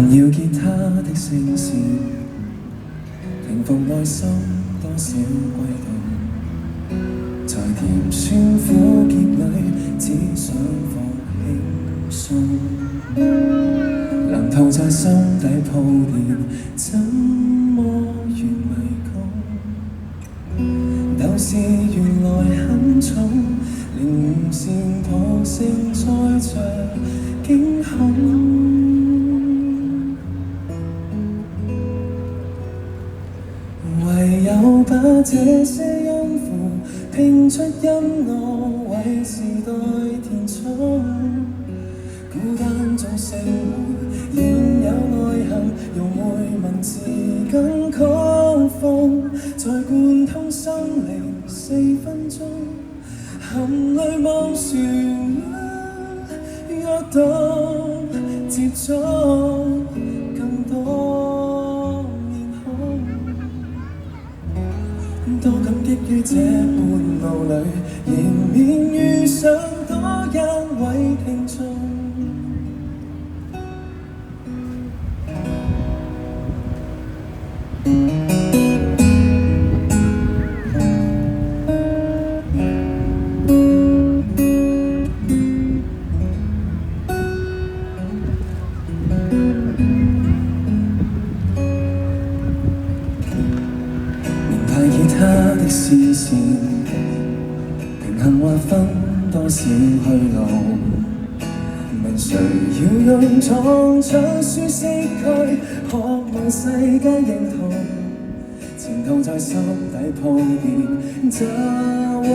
要結他的聲線，平復內心多少悸動，在甜酸苦澀裏，只想放輕鬆。藍圖在心底鋪墊，怎麼越迷宮？鬥志原來很重，連無線抱聲載着驚恐。唯有把這些音符拼出音樂，為時代填充。孤單中聲活，現有內涵，用每文字更亢奮，再貫通心靈4分鐘，含淚望旋律，躍動接觸更多面孔。多感激於這半路裏，迎面遇上多一位聽眾。以他的視線，平衡劃分多少去路，問誰要用創出舒適區，渴望世界認同，前途在心底鋪墊，這位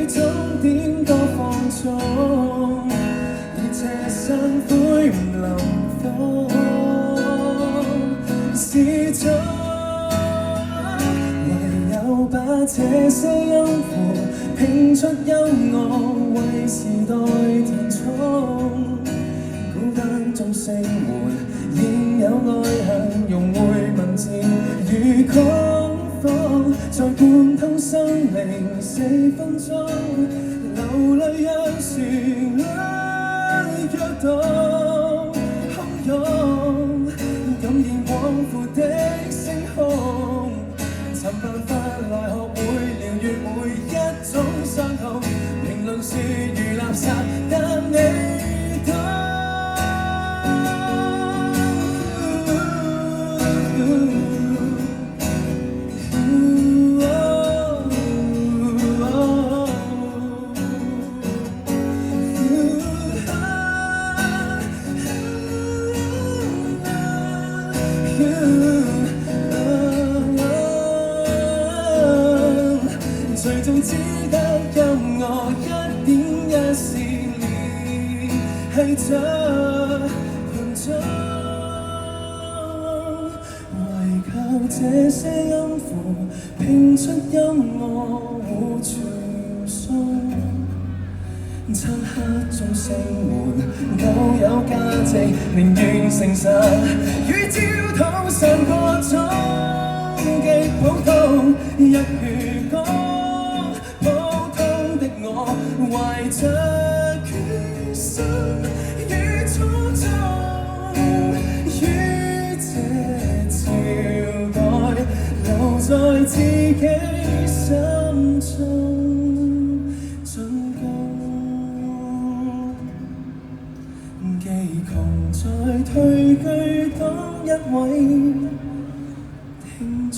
終點多放縱，而這身灰臨風是種。把這些音符拼出音樂，為時代填充。孤單中生活，現有內涵，用每文字與曲風，再貫通生命4分鐘，流淚讓旋律躍動洶湧，感染廣闊的星空。尋辦法來學會療癒每一種傷痛，評論說如垃圾，但你懂。最終只得音樂一點一線連繫着群眾，唯靠這些音符拼出音樂互傳送，漆黑中生活夠有價值，寧願誠實與焦土散播終極普通一血光。懷着決心與初衷，於這朝代留在自己心中進攻。技窮在退居當一位聽眾。